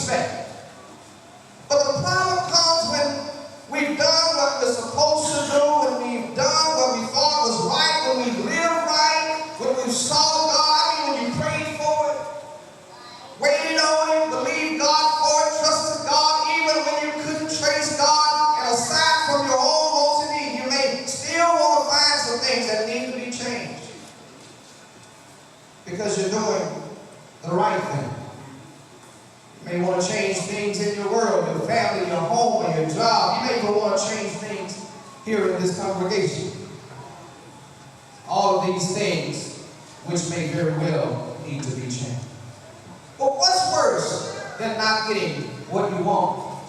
expect. But the problem comes when we've done what we're supposed to do, when we've done what we thought was right, when we lived right, when we saw God, when you prayed for it, waited on it, believed God for it, trusted God, even when you couldn't trace God, and aside from your own wants and needs, you may still want to find some things that need to be changed. Because you're doing the right thing. You may want to change things in your world, your family, your home, and your job. You may even want to change things here in this congregation. All of these things which may very well need to be changed. But what's worse than not getting what you want?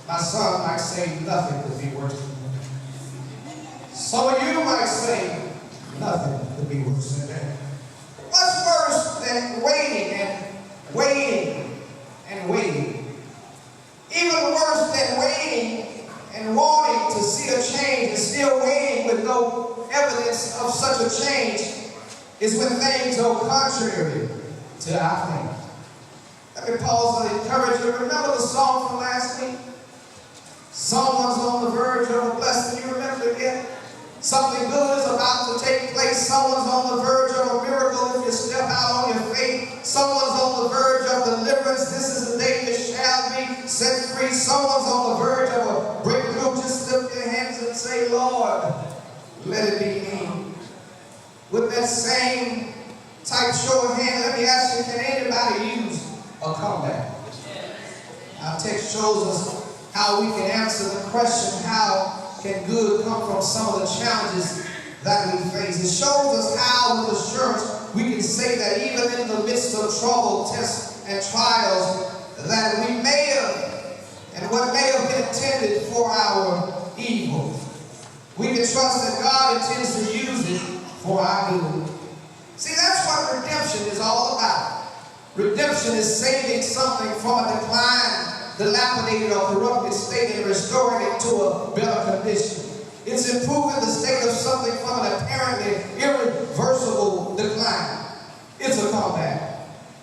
My son might say nothing could be worse than that. Some of you might say nothing could be worse than that. What's worse than waiting and waiting and waiting? Even worse than waiting and wanting to see a change and still waiting with no evidence of such a change is when things go contrary to our plans. Let me pause and encourage you. Remember the song from last week? Someone's on the verge of a blessing. You remember it yet? Something good is about to take place. Someone's on the verge of a miracle if you step out on your faith. Someone's on the verge of deliverance. This is the day you shall be set free. Someone's on the verge of a breakthrough. Just lift your hands and say, Lord, let it be me. With that same type show of hands, let me ask you, can anybody use a comeback? Our text shows us how we can answer the question, how can good come from some of the challenges that we face. It shows us how, with assurance, we can say that even in the midst of trouble, tests, and trials, that we may have, and what may have been intended for our evil, we can trust that God intends to use it for our good. See, that's what redemption is all about. Redemption is saving something from a decline, dilapidated or corrupted state and restoring it to a better condition. It's improving the state of something from an apparently irreversible decline. It's a comeback.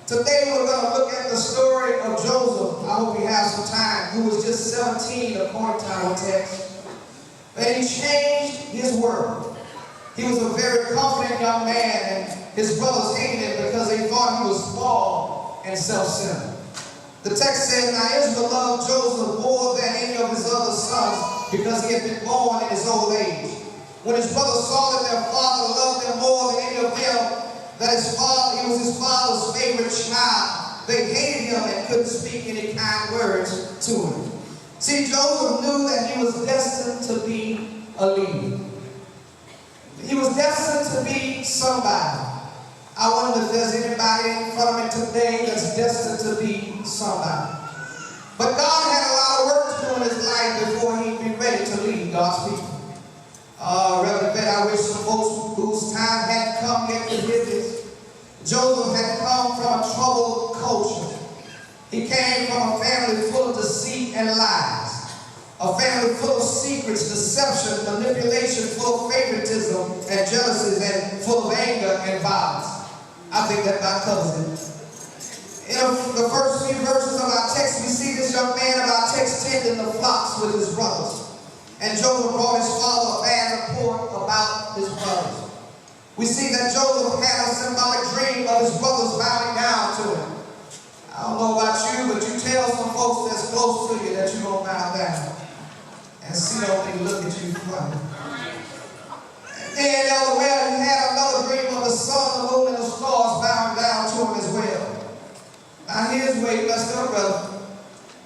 Today we're going to look at the story of Joseph. I hope you have some time. Who was just 17 according to our text. And he changed his world. He was a very confident young man, and his brothers hated him because they thought he was flawed and self-centered. The text says, now Israel loved Joseph more than any of his other sons because he had been born in his old age. When his brothers saw that their father loved them more than any of them, that he was his father's favorite child, they hated him and couldn't speak any kind words to him. See, Joseph knew that he was destined to be a leader. He was destined to be somebody. I wonder if there's anybody in front of me today that's destined to be somebody. But God had a lot of work to do in his life before he'd be ready to lead God's people. Reverend Bet, I wish some folks whose time hadn't come yet to hear this. Joseph had come from a troubled culture. He came from a family full of deceit and lies. A family full of secrets, deception, manipulation, full of favoritism and jealousies, and full of anger and violence. I think that about covers it. In the first few verses of our text, we see this young man of our text tending the flocks with his brothers. And Joseph brought his father a bad report about his brothers. We see that Joseph had a symbolic dream of his brothers bowing down to him. I don't know about you, but you tell some folks that's close to you that you're going to bow down. And see don't they look at you funny. And then elsewhere he had another dream of the sun, the moon, and the stars bowing down to him as well. Now here's where he messed up, brother.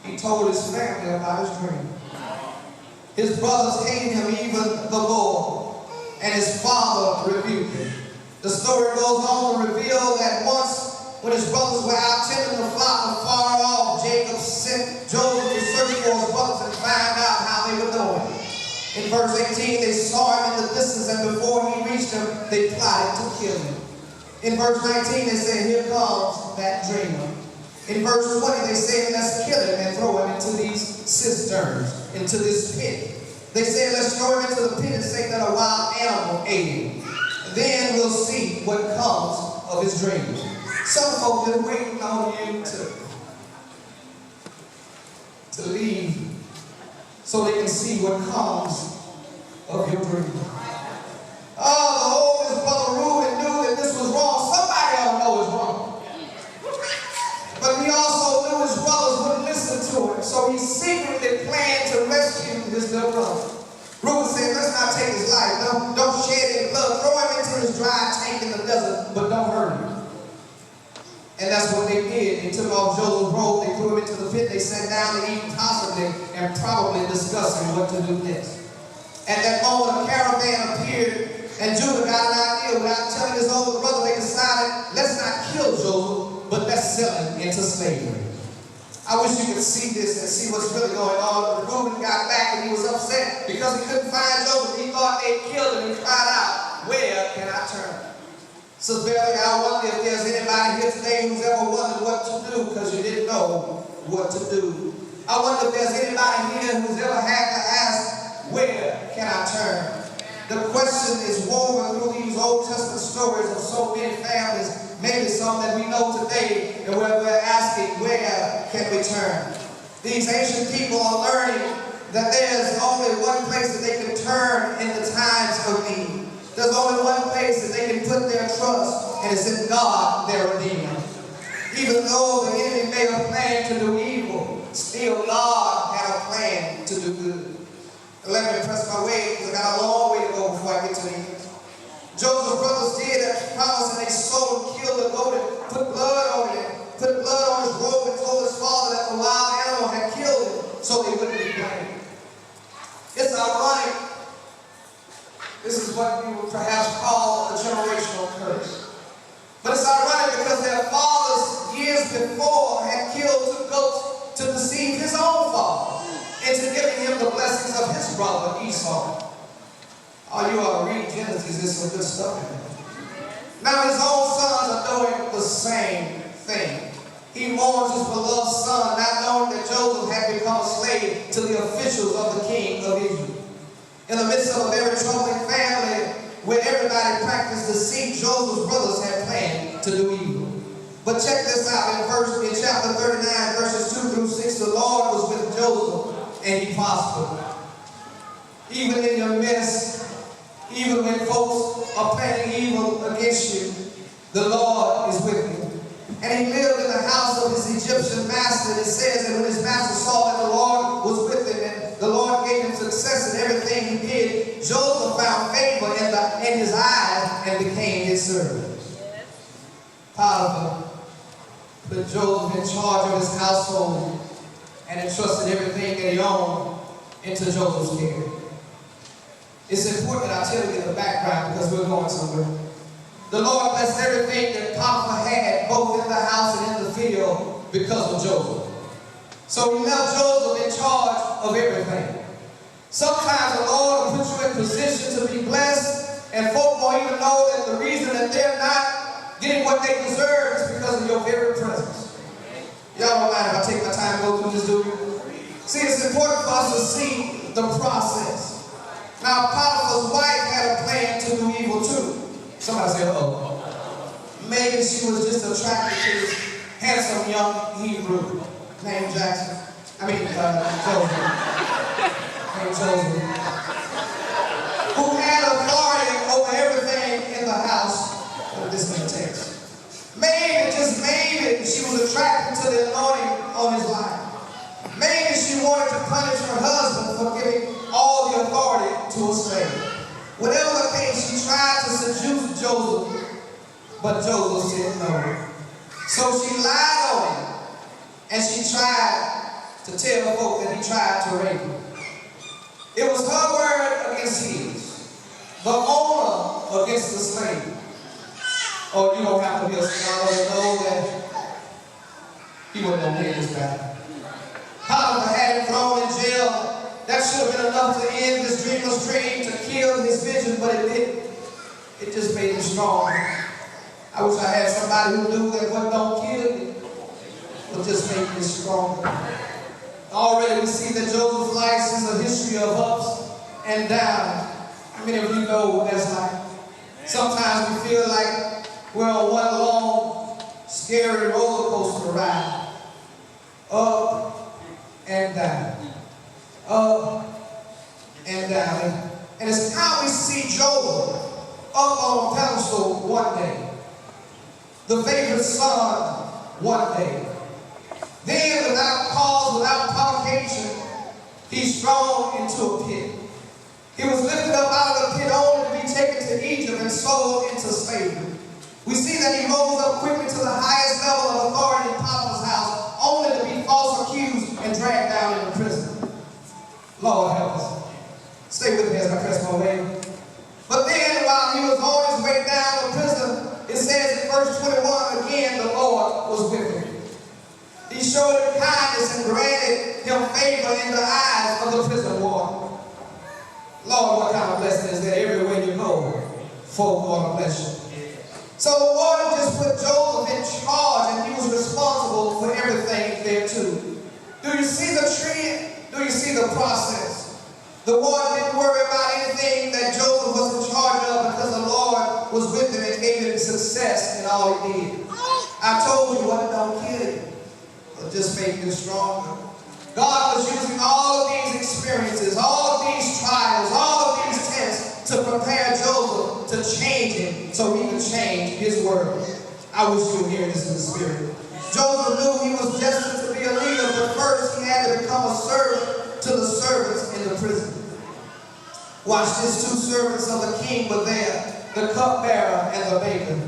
He told his family about his dream. His brothers hated him even the more, and his father rebuked him. The story goes on to reveal that once when his brothers were out tending the flock afar off, Jacob sent Joseph to search for his brothers and find out how they were doing. In verse 18, they saw him in the distance, and before he reached him, they plotted to kill him. In verse 19, they say, here comes that dreamer. In verse 20, they say, let's kill him and throw him into these cisterns, into this pit. They say, let's throw him into the pit and say that a wild animal ate him. Then we'll see what comes of his dreams. Some folks are waiting on you to to leave so they can see what comes of your dream. Oh, the oldest brother Reuben knew that this was wrong. Somebody ought to know it's wrong. But he also knew his brothers wouldn't listen to him, so he secretly planned to rescue his little brother. Reuben said, let's not take his life. Don't shed any blood. Throw him into this dry tank in the desert, but don't hurt him. And that's what they did. They took off Joseph's robe, they threw him into the pit, they sat down to eat possibly and probably discussing what to do next. At that moment, a caravan appeared, and Judah got an idea. Without telling his older brother, they decided, let's not kill Joseph, but let's sell him into slavery. I wish you could see this and see what's really going on. But Reuben got back and he was upset because he couldn't find Joseph. He thought they'd killed him. He cried out, where can I turn? So Barely, I wonder if there's anybody here today who's ever wondered what to do because you didn't know what to do. I wonder if there's anybody here who's ever had to ask, where can I turn? The question is woven through these Old Testament stories of so many families, maybe some that we know today, and where we're asking, where can we turn? These ancient people are learning that there's only one place that they can turn in the times of need. There's only one place that they can put their trust, and it's in God, their Redeemer. Even though the enemy may have planned to do evil, still God had a plan to do good. Let me press my way, because I got a long way to go before I get to the end. Joseph's brothers did as promised, and they sold and killed the goat and put blood on it, put blood on his robe, and told his father that the wild animal had killed him, so they wouldn't be blamed. It's ironic. This is what we would perhaps call a generational curse. But it's ironic because their fathers, years before, had killed two goats to deceive his own father into giving him the blessings of his brother Esau. Oh, you ought to read Genesis, there's some good stuff in there. Now his own sons are doing the same thing. He mourns his beloved son, not knowing that Joseph had become a slave to the officials of the king of Egypt. In the midst of a very troubling family where everybody practiced deceit, Joseph's brothers had planned to do evil. But check this out, in chapter 39, verses 2 through 6, the Lord was with Joseph and he prospered. Even in your midst, even when folks are planning evil against you, the Lord is with you. And he lived in the house of his Egyptian master. And it says that when his master saw that the Lord was with him and the Lord gave him success in everything he did, Joseph found favor in his eyes and became his servant. Potiphar put Joseph in charge of his household and entrusted everything that he owned into Joseph's care. It's important that I tell you the background because we're going somewhere. The Lord blessed everything that Potiphar had, both in the house and in the field, because of Joseph. So he left Joseph in charge of everything. Sometimes the Lord will put you in position to be blessed, and folk won't even know that the reason that they're not getting what they deserve is because of your very presence. Y'all don't mind if I take my time to go through this, do you? See, it's important for us to see the process. Now, Potiphar's wife had a plan to do evil too. Somebody say, uh-oh. Maybe she was just attracted to this handsome young Hebrew named Jackson. Joseph. Named Joseph. Who had authority over everything in the house. This is the text. Maybe, just maybe, she was attracted to the anointing on his life. Maybe she wanted to punish her husband for giving all the authority to a slave. Whatever the case, she tried to seduce Joseph, but Joseph said no. So she lied on him, and she tried to tell folk that he tried to rape her. It was her word against his, the owner against the slave. Oh, you don't have to be a scholar to know that he wasn't going to win this battle. Potiphar had him thrown in jail. That should have been enough to end this dreamer's dream, to kill his vision, but it didn't. It just made him strong. I wish I had somebody who knew that what don't kill you will just make you stronger. Already we see that Joseph's life is a history of ups and downs. How many of you know what that's like? Sometimes we feel like we're on one long, scary roller coaster ride. Up and down. Up and down. And it's how we see Joseph up on a pedestal one day. The favorite son one day. Then, without cause, without provocation, he's thrown into a pit. He was lifted up out of the pit only to be taken to Egypt and sold into slavery. We see that he rose up quickly to the highest level of authority in Potiphar's house, only to be falsely accused and dragged down into prison. Lord help us. Stay with me as I press my way. But then, while he was on his way down to prison, it says in verse 21, again, the Lord was with him. He showed him kindness and granted him favor in the eyes of the prison warden. Lord, what kind of blessing is that? Everywhere you go, folk want to bless you. So the warden just put Joseph in charge, and he was responsible for everything there too. Do you see the trend? Do you see the process? The warden didn't worry about anything that Joseph was in charge of because the Lord was with him and gave him success in all he did. I told you what don't kill you, but just make you stronger. God was using all of these experiences, all of these trials, all of these tests to prepare Joseph to change him so he could change his world. I wish you were hearing this in the spirit. Joseph knew he was destined to be a leader, but first he had to become a servant to the servants in the prison. Watch this, two servants of the king were there, the cupbearer and the baker.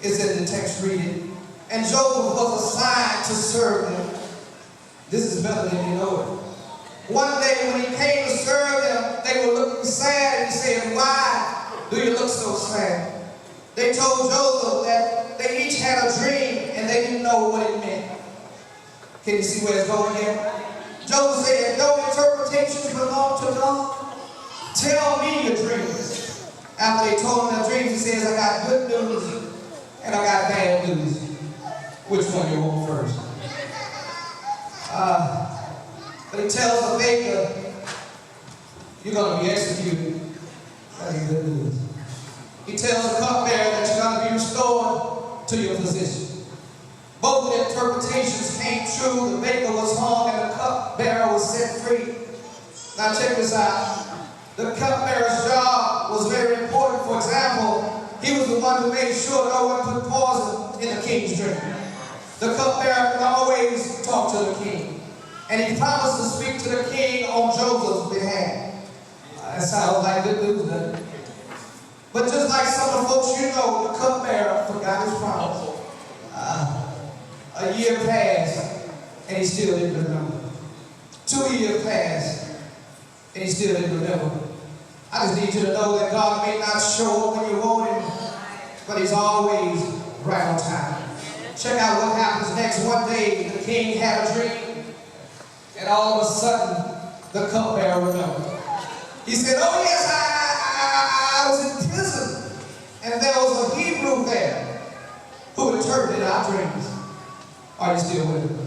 It's in the text, read it. And Joseph was assigned to serve them. This is better than you know it. One day when he came to serve them, they were looking sad, and he said, "Why do you look so sad?" They told Joseph that they each had a dream and they didn't know what it meant. Can you see where it's going here? Joseph said, "No interpretations belong to God. Tell me your dreams." After they told him their dreams, he says, "I got good news and I got bad news." Which one you want first? But he tells the baker, "You're going to be executed." That's good news. He tells the cupbearer that you're going to be restored to your position. Both the interpretations came true. The baker was hung and the cupbearer was set free. Now check this out. The cupbearer's job was very important. For example, he was the one who made sure no one put poison in the king's drink. The cupbearer could always talk to the king. And he promised to speak to the king on Joseph's behalf. That sounds like good news, doesn't it? But just like some of the folks you know, the cupbearer forgot his promise. A year passed, and he still didn't remember. 2 years passed, and he still didn't remember. I just need you to know that God may not show up when you want him, but he's always right on time. Check out what happens next. One day, the king had a dream, and all of a sudden, the cupbearer remembered. He said, "Oh yes, I was in prison, and there was a Hebrew there who interpreted our dreams." Are you still with me?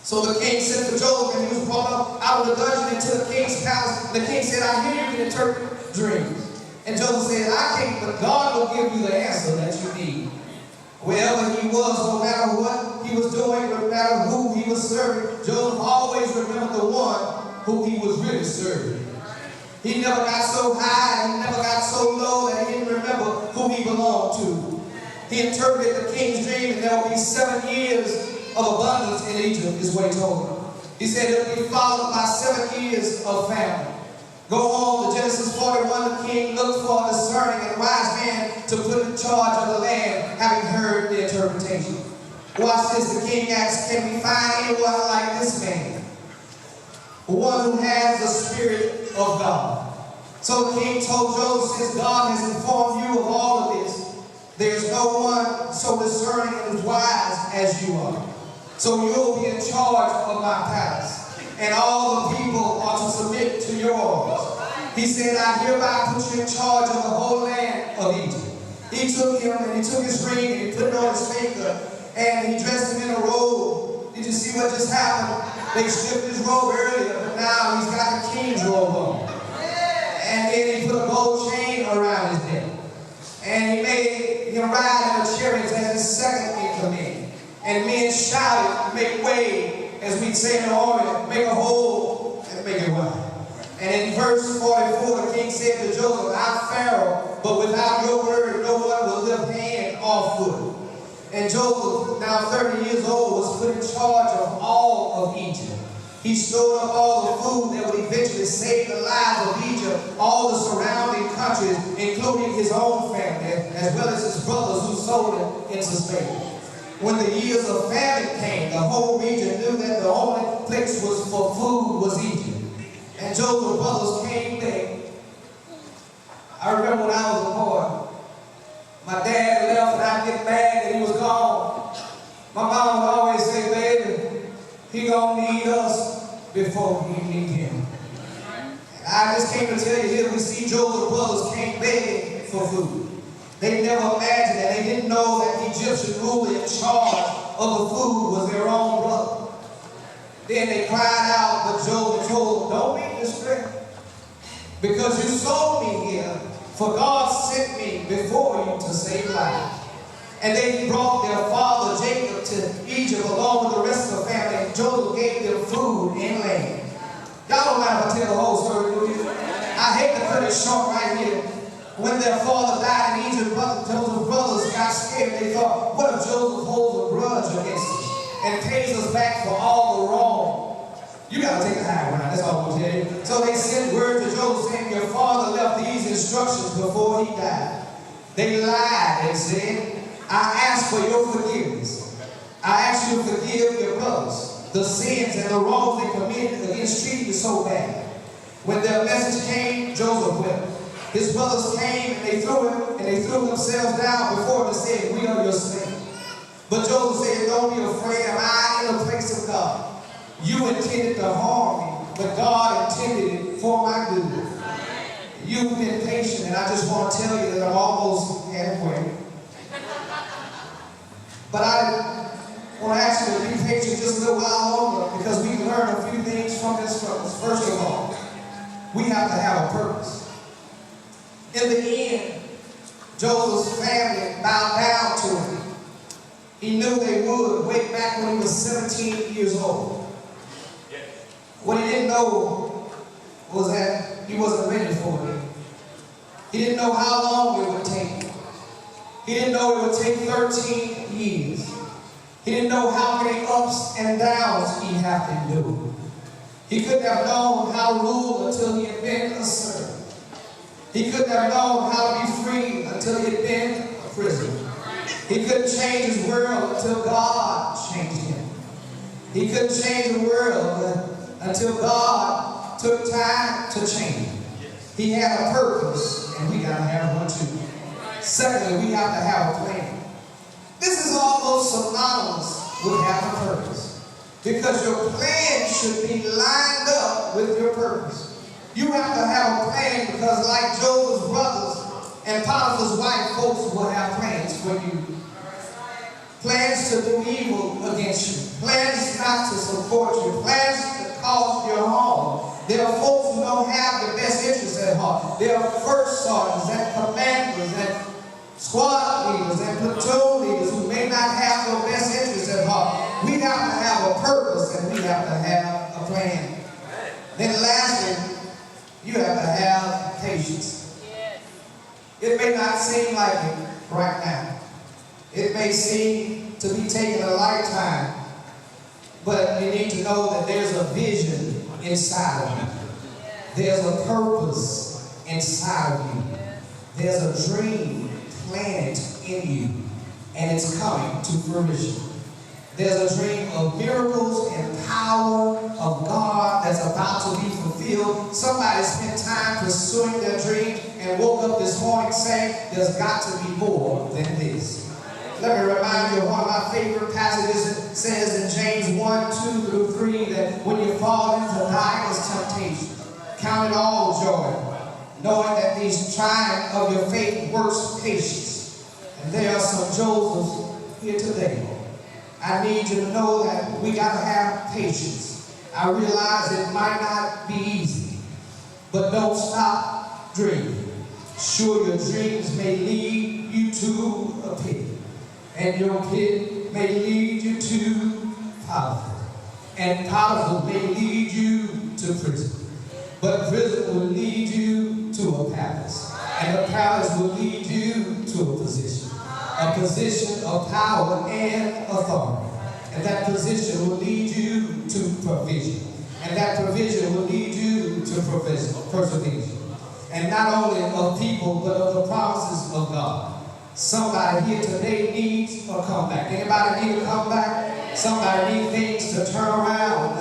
So the king sent for Joseph, and he was brought up out of the dungeon into the king's palace. And the king said, "I hear you can interpret dreams." And Joseph said, "I can't, but God will give you the answer that you need." Wherever he was, no matter what he was doing, no matter who he was serving, Joseph always remembered the one who he was really serving. He never got so high, and he never got so low that he didn't remember who he belonged to. He interpreted the king's dream, and there would be 7 years of abundance in Egypt, is what he told him. He said it would be followed by 7 years of famine. Go on to Genesis 41, the king looked for a discerning and wise man to put in charge of the land, having heard the interpretation. Watch this, the king asked, "Can we find anyone like this man? One who has the Spirit of God." So the king told Joseph, "Since God has informed you of all of this, there's no one so discerning and as wise as you are. So you'll be in charge of my palace, and all the people are to submit to your orders." He said, "I hereby put you in charge of the whole land of Egypt." He took him and he took his ring and he put it on his finger and he dressed him in a robe. Did you see what just happened? They stripped his robe earlier, but now he's got the king's robe on. And then he put a gold chain around his neck. And he made him ride in a chariot as his second in command. And men shouted, "Make way," as as we say in the army, make a hole and make it wide. And in verse 44, the king said to Joseph, I'm Pharaoh, but without your word, no one will lift hand or foot. And Joseph, now 30 years old, was put in charge of all of Egypt. He stored up all the food that would eventually save the lives of Egypt, all the surrounding countries, including his own family, as well as his brothers who sold him into slavery. When the years of famine came, the whole region knew that the only place was for food was Egypt. And Joseph's brothers came back. I remember when I was a boy, my dad left and I'd get mad that he was gone. My mom would always say, baby, he gonna need us before we need him. And I just came to tell you here, we see Joseph's brothers came begging for food. They never imagined that. They didn't know that the Egyptian ruler in charge of the food was their own brother. Then they cried out, but Joseph told them, don't be distressed, because you sold me here, for God sent me before you to save life. And they brought their father Jacob to Egypt along with the rest of the family, and Joseph gave them food and land. Y'all don't mind if I tell the whole story, do you? I hate to cut it short right here. When their father died in Egypt, Joseph's brothers got scared. They thought, what if Joseph holds a grudge against us and pays us back for all the wrong? You got to take the high ground, that's all I'm going to tell you. So they sent word to Joseph saying, your father left these instructions before he died. They lied and said, I ask for your forgiveness. I ask you to forgive your brothers, the sins and the wrongs they committed against treating you so bad. When their message came, Joseph wept. His brothers came and they threw themselves down before him and said, we are your slaves. But Joseph said, don't be afraid, am I in the place of God? You intended to harm me, but God intended it for my good. You've been patient, and I just want to tell you that I'm almost halfway. But I want to ask you to be patient just a little while longer, because we can learn a few things from this verse. First of all, we have to have a purpose. In the end, Joseph's family bowed down to him. He knew they would way back when he was 17 years old. What he didn't know was that he wasn't ready for it. He didn't know how long it would take. He didn't know it would take 13 years. He didn't know how many ups and downs he'd have to do. He couldn't have known how to rule until he had been a servant. He couldn't have known how to be free until he had been a prisoner. He couldn't change his world until God changed him. He couldn't change the world until God took time to change him. He had a purpose, and we got to have one too. Secondly, we have to have a plan. This is almost synonymous with having a purpose, because your plan should be lined up with your purpose. You have to have a plan, because like Joseph's brothers and Potiphar's wife, folks will have plans for you. Plans to do evil against you. Plans not to support you. Plans to cause your harm. There are folks who don't have the best interests at heart. There are first sergeants and commanders and squad leaders and platoon leaders who may not have the best interests at heart. We have to have a purpose, and we have to have a plan. Then lastly, you have to have patience. It may not seem like it right now. It may seem to be taking a lifetime, but you need to know that there's a vision inside of you. There's a purpose inside of you. There's a dream planted in you, and it's coming to fruition. There's a dream of miracles and power of God that's about to be fulfilled. Somebody spent time pursuing their dream and woke up this morning saying, there's got to be more than this. Let me remind you of one of my favorite passages. It says in James 1:2-3 that when you fall into divers temptation, count it all joy, knowing that these trying of your faith works patience. And there are some Josephs here today. I need you to know that we got to have patience. I realize it might not be easy, but don't stop dreaming. Sure, your dreams may lead you to a pit, and your pit may lead you to poverty. And Potiphar may lead you to prison, but prison will lead you to a palace. And the palace will lead you to a position of power and authority. And that position will lead you to provision. And that provision will lead you to perseverance. And not only of people, but of the promises of God. Somebody here today needs a comeback. Anybody need a comeback? Somebody needs things to turn around.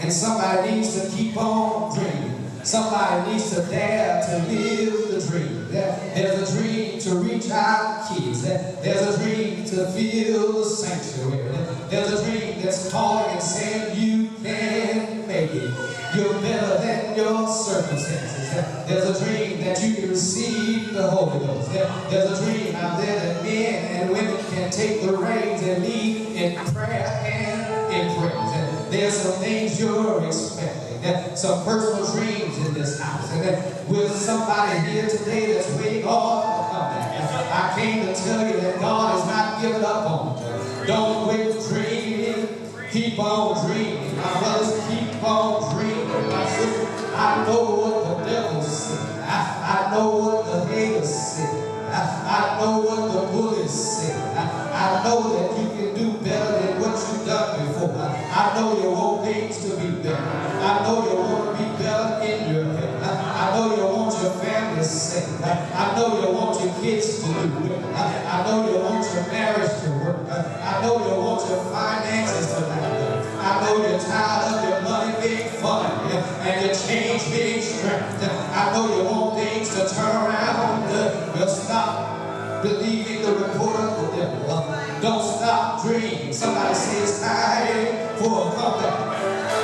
And somebody needs to keep on dreaming. Somebody needs to dare to live the dream. There's a dream to reach out kids. There's a dream to feel the sanctuary. There's a dream that's calling and saying you can make it. You're better than your circumstances. There's a dream that you can receive the Holy Ghost. There's a dream out there that men and women can take the reins and lead in prayer and in praise. There's some things you're expecting. Some personal dreams in this house. And with somebody here today that's waiting on to come back. I came to tell you that God has not given up on you. Don't quit dreaming. Keep on dreaming. My brothers, keep on dreaming. My sister, I know what the devil said. I know what the haters said. I know what the bullies said. I know that you can do better than what you've done before. I know you want things to be better. I know you want to be better in your health. I know you want your family safe. I know you want your kids to do well. I know you want your marriage to work. I know you want your finances to happen. I know you're tired of your money being funny and your change being strapped. I know you want things to turn around. You'll stop believing the report of the devil. Don't stop dreaming. Somebody say it's time for a comeback.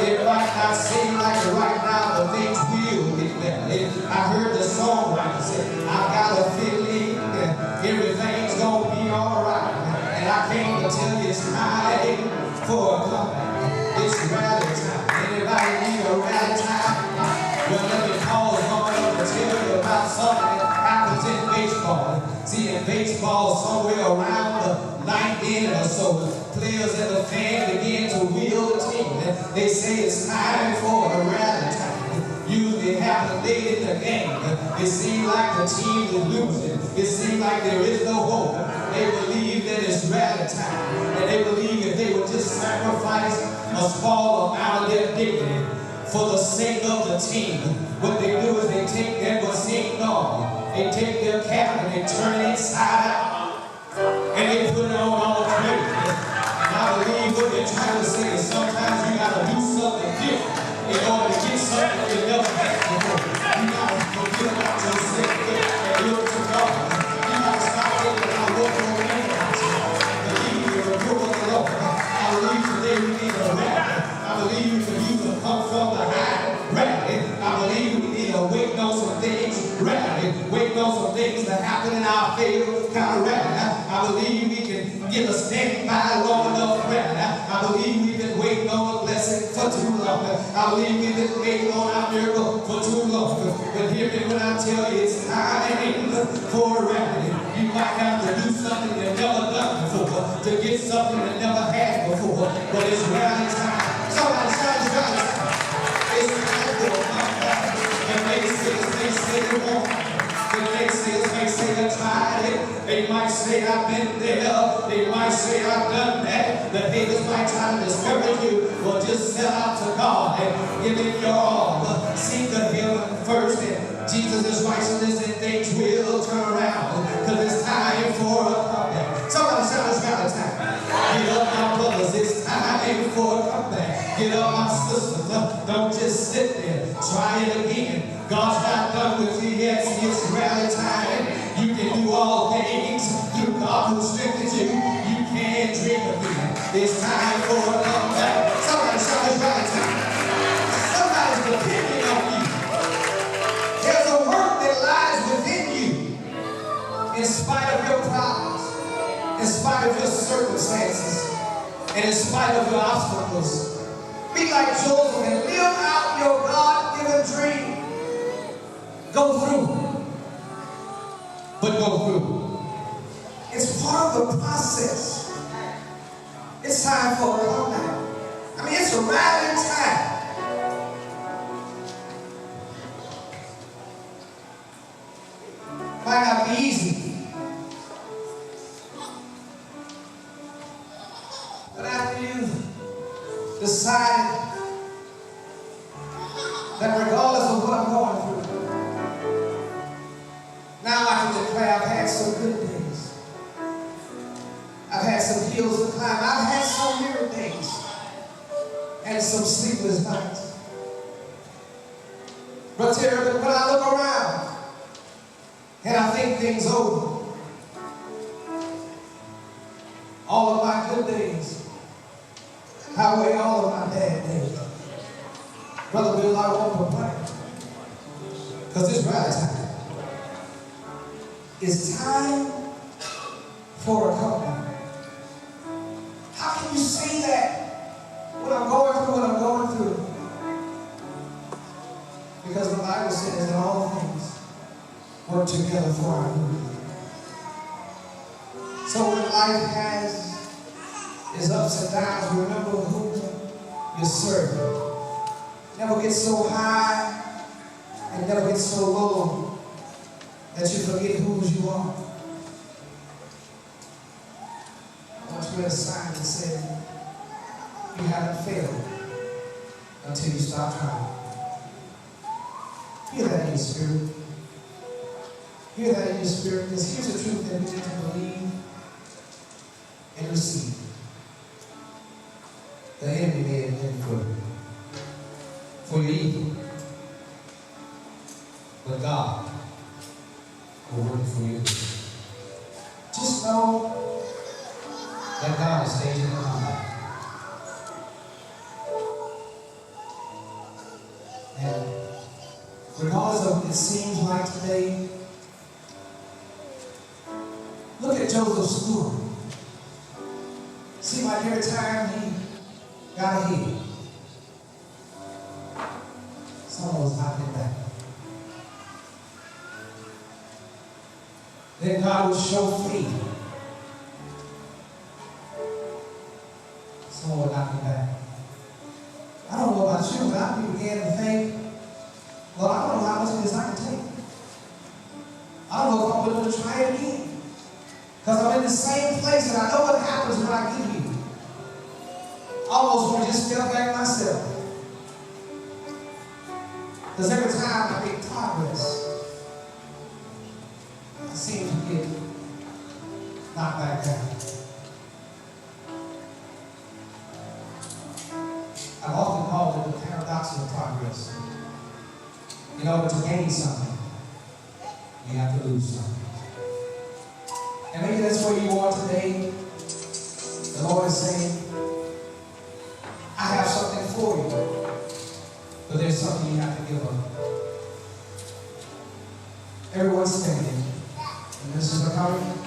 It might not seem like it right now, but things will get better. I heard the songwriter say, I got a feeling that everything's gonna be alright. And I came to tell you it's time for a comeback. It's rally time. Anybody need a rally time? Well, let me pause on to tell you about something that happens in baseball. See, in baseball, somewhere around the ninth inning or so, the players and the fans begin to wheel the team. They say it's time for a rally time. Usually it happens late in the game. It seems like the team is losing. It seems like there is no hope. They believe that it's rally time. And they believe if they would just sacrifice a small amount of their dignity for the sake of the team, what they do is they take their what's seen normal. They take their cap and they turn it inside out. And they put it on all the way. And I believe what they're trying to say is sometimes you got to do something different in order to get something you never had before. You got to forget about yourself and look to God. You got to stop thinking about what you're doing. Believe in the rule of the Lord. I believe today we need a rally. I believe we can use a come from the high rally. I believe we need to wait on some things rally. Waiting on some things to happen in our favor kind of rally. I believe we can get a standing by long enough rally. I believe we've been waiting on a blessing for too long. I believe we've been waiting on our miracle for too long. But hear me when I tell you it's time for a rally. You might have to do something you've never done before to get something you never had before. But it's rally time. Somebody shout it's rally time. It's time for a comeback. And they say they won't. The naysayers may say I tried it. They might say I've been there. They might say I've done that. The haters might try to discourage you. Well, just sell out to God and give it your all. Seek the healing first, and Jesus' righteousness and things will turn around. Because it's time for a comeback. Somebody shout it's rally time. Get up, my brothers. It's time for a comeback. Get up, my sisters. Don't just sit there. Try it again. God's not done with you yet. See, it's rally time. You can do all things through God who strengthens you. You can dream again. It's time for a comeback. Somebody shout it's rally time. Somebody's depending on you. There's a work that lies within you. In spite of your problems, in spite of your circumstances, and in spite of your obstacles, be like Joseph and live out your God-given dream. Go through. But go through. It's part of the process. It's time for a comeback. I mean, it's It's a rallying time. Might not be easy. But after you decided that regardless of what I'm going through, now I can declare I've had some good days. I've had some hills to climb. I've had some mirror days and some sleepless nights. But Terry, when I look around and I think things over, all of my good days outweigh all of my bad days. Brother Bill, I won't complain, because it's rally time. It's time for a comeback. How can you say that when I'm going through what I'm going through? Because the Bible says that all things work together for our good. So when life has its ups and downs, remember who you're serving. Never get so high and never get so low that you forget whose you are. I want you to read a sign that said, you haven't failed until you stop trying. Hear that in your spirit. Hear that in your spirit, because here's the truth that we need to believe and receive. The enemy may have been for your evil, but God will work for you. Just know that God is staging the comeback. And regardless of what it seems like today, look at Joseph's story. See, like every time he got ahead, someone was knocking back. Then God would show faith. Someone would knock me back. I don't know about you, but I began to think, well, I don't know how much of this I can take. I don't know if I'm willing to try it again. Because I'm in the same place and I know what happens when I get here. I almost want to just step back myself. Because every time I make progress, I seem to get knocked back down. I've often called it the paradox of progress. In order to gain something, you have to lose something. And maybe that's where you are today. The Lord is saying, I have something for you, but there's something you have to give up. Everyone's standing. And this is the coming.